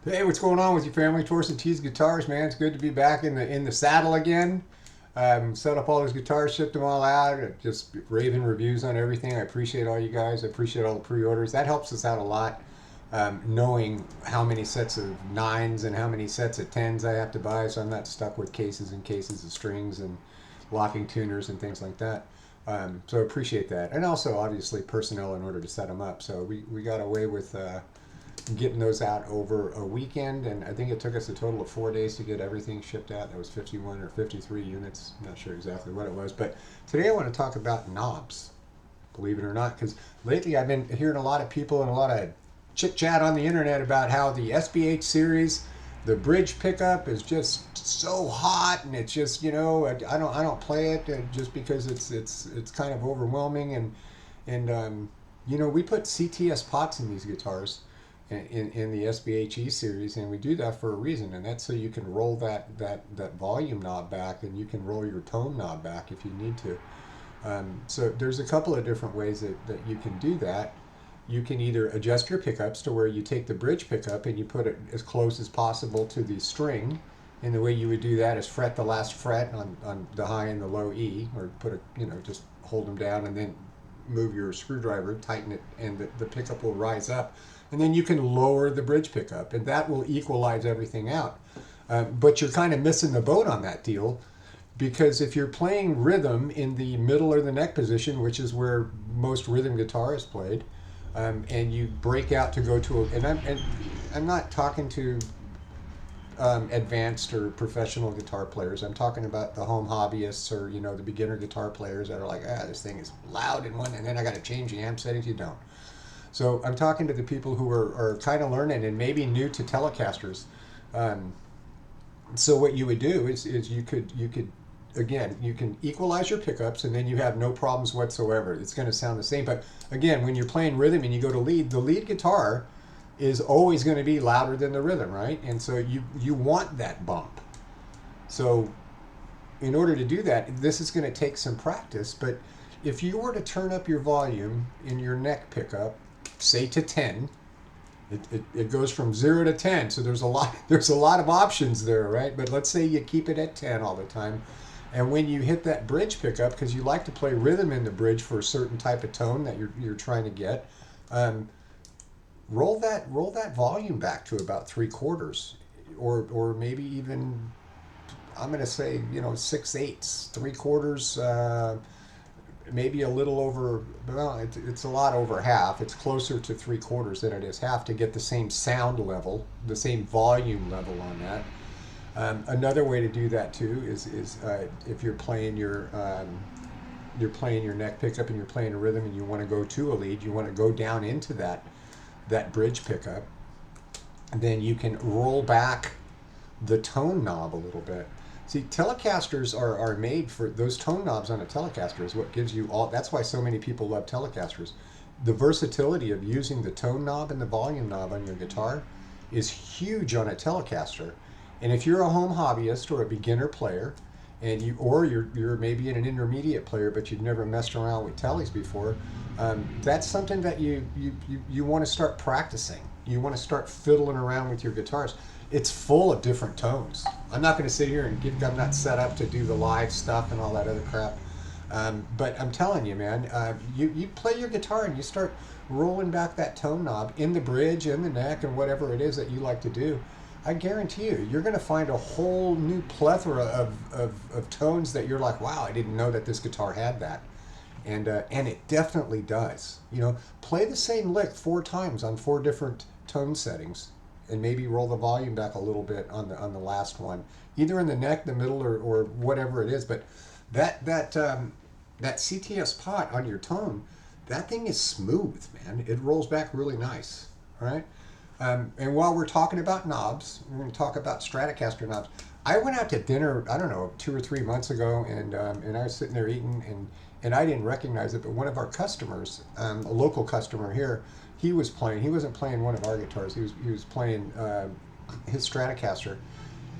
Hey, what's going on with your family? Torsten T's Guitars, man. It's good to be back in the saddle again. Set up all those guitars, shipped them all out. Just raving reviews on everything. I appreciate all you guys. I appreciate all the pre-orders. That helps us out a lot. Knowing how many sets of nines and how many sets of tens I have to buy, so I'm not stuck with cases and cases of strings and locking tuners and things like that. So I appreciate that, and also obviously personnel in order to set them up. So we got away with getting those out over a weekend, and I think it took us a total of 4 days to get everything shipped out. That was 51 or 53 units. I'm not sure exactly what it was, but today I want to talk about knobs, believe it or not, because lately I've been hearing a lot of people and a lot of chit chat on the internet about how the SBH series, the bridge pickup, is just so hot, and it's just I don't play it just because it's kind of overwhelming, and we put CTS pots in these guitars in the SBHE series, and we do that for a reason, and that's so you can roll that volume knob back, and you can roll your tone knob back if you need to. So there's a couple of different ways that you can do that. You can either adjust your pickups to where you take the bridge pickup and you put it as close as possible to the string, and the way you would do that is fret the last fret on the high and the low E, or put a just hold them down and then move your screwdriver, tighten it, and the pickup will rise up, and then you can lower the bridge pickup, and that will equalize everything out. But you're kind of missing the boat on that deal, because if you're playing rhythm in the middle or the neck position, which is where most rhythm guitar is played, and you break out to go to I'm not talking to advanced or professional guitar players. I'm talking about the home hobbyists, or the beginner guitar players that are like, this thing is loud in one, and then I got to change the amp settings. You don't. So I'm talking to the people who are kind of learning and maybe new to Telecasters. Um, so what you would do is you could again, you can equalize your pickups, and then you have no problems whatsoever. It's going to sound the same. But again, when you're playing rhythm and you go to lead, the lead guitar is always going to be louder than the rhythm, right? And so you want that bump. So in order to do that, this is going to take some practice. But if you were to turn up your volume in your neck pickup, say to 10, it goes from 0 to 10. So there's a lot of options there, right? But let's say you keep it at 10 all the time. And when you hit that bridge pickup, because you like to play rhythm in the bridge for a certain type of tone that you're trying to get, um, roll that volume back to about 3/4, or maybe even, I'm going to say, 6/8, 3/4, maybe a little over. Well, it's a lot over half. It's closer to 3/4 than it is half, to get the same sound level, the same volume level on that. Another way to do that too is if you're playing your neck pickup and you're playing a rhythm and you want to go to a lead, you want to go down into that bridge pickup, then you can roll back the tone knob a little bit. See, Telecasters are made for those tone knobs on a Telecaster is what gives you all. That's why so many people love Telecasters. The versatility of using the tone knob and the volume knob on your guitar is huge on a Telecaster. And if you're a home hobbyist or a beginner player, and you're maybe an intermediate player, but you've never messed around with tellies before, that's something that you want to start practicing. You want to start fiddling around with your guitars. It's full of different tones. I'm not going to sit here and I'm not set up to do the live stuff and all that other crap. But I'm telling you, man, you play your guitar and you start rolling back that tone knob in the bridge, in the neck, and whatever it is that you like to do. I guarantee you're going to find a whole new plethora of tones that you're like, wow, I didn't know that this guitar had that. And it definitely does. Play the same lick 4 times on 4 different tone settings, and maybe roll the volume back a little bit on the last one, either in the neck, the middle, or whatever it is. But that CTS pot on your tone, that thing is smooth, man. It rolls back really nice. All right. And while we're talking about knobs, we're going to talk about Stratocaster knobs. I went out to dinner, I don't know, 2 or 3 months ago, and I was sitting there eating, and I didn't recognize it, but one of our customers, a local customer here, he was playing. He wasn't playing one of our guitars. He was playing his Stratocaster,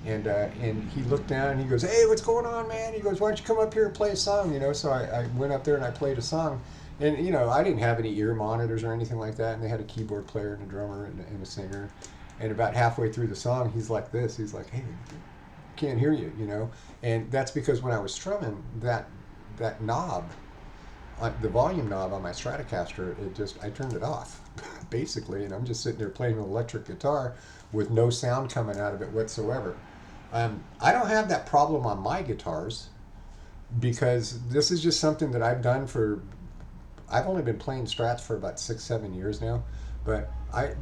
and he looked down and he goes, "Hey, what's going on, man?" He goes, "Why don't you come up here and play a song?" So I went up there and I played a song. And I didn't have any ear monitors or anything like that, and they had a keyboard player and a drummer and a singer. And about halfway through the song, he's like this. He's like, "Hey, can't hear you," you know. And that's because when I was strumming that knob, the volume knob on my Stratocaster, I turned it off, basically, and I'm just sitting there playing an electric guitar with no sound coming out of it whatsoever. I don't have that problem on my guitars because this is just something that I've done for. I've only been playing Strats for about 6, 7 years now, but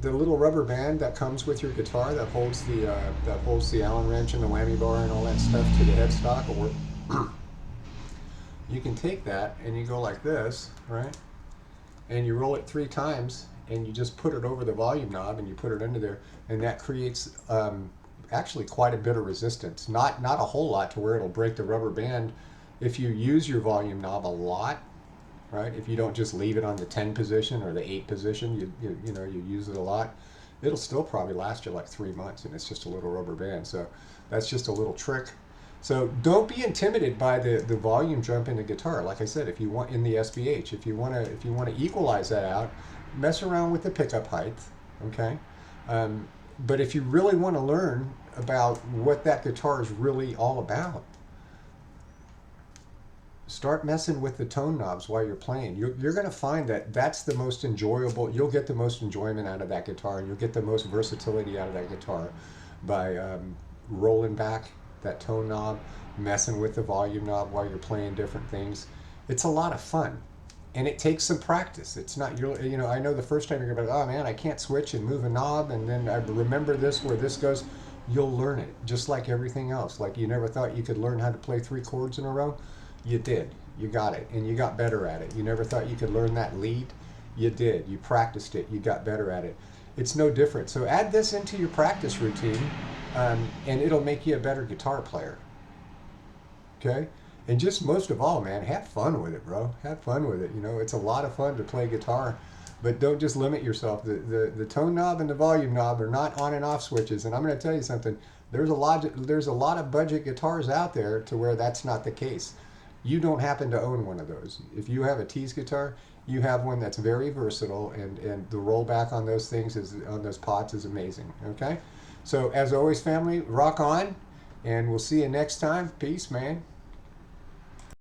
the little rubber band that comes with your guitar that holds the Allen wrench and the whammy bar and all that stuff to the headstock, or you can take that and you go like this, right? And you roll it 3 times and you just put it over the volume knob and you put it under there, and that creates actually quite a bit of resistance. Not a whole lot to where it'll break the rubber band if you use your volume knob a lot, right? If you don't just leave it on the 10 position or the 8 position, you use it a lot, it'll still probably last you like 3 months, and it's just a little rubber band. So that's just a little trick. So don't be intimidated by the volume jump in the guitar. Like I said, if you want in the SBH, if you want to equalize that out, mess around with the pickup height, okay? But if you really want to learn about what that guitar is really all about, start messing with the tone knobs while you're playing. You're going to find that that's the most enjoyable. You'll get the most enjoyment out of that guitar, and you'll get the most versatility out of that guitar by rolling back that tone knob, messing with the volume knob while you're playing different things. It's a lot of fun, and it takes some practice. It's not I know the first time you're going to be like, oh man, I can't switch and move a knob, and then I remember this where this goes. You'll learn it just like everything else. Like you never thought you could learn how to play 3 chords in a row. You did. You got it, and you got better at it. You never thought you could learn that lead. You did. You practiced it. You got better at it. It's no different. So add this into your practice routine, and it'll make you a better guitar player. Okay? And just most of all, man, have fun with it, bro. Have fun with it. It's a lot of fun to play guitar, but don't just limit yourself. The tone knob and the volume knob are not on and off switches. And I'm going to tell you something. There's a lot of budget guitars out there to where that's not the case. You don't happen to own one of those. If you have a Tees guitar, you have one that's very versatile, and the rollback on those things on those pots is amazing. Okay? So as always, family, rock on, and we'll see you next time. Peace, man.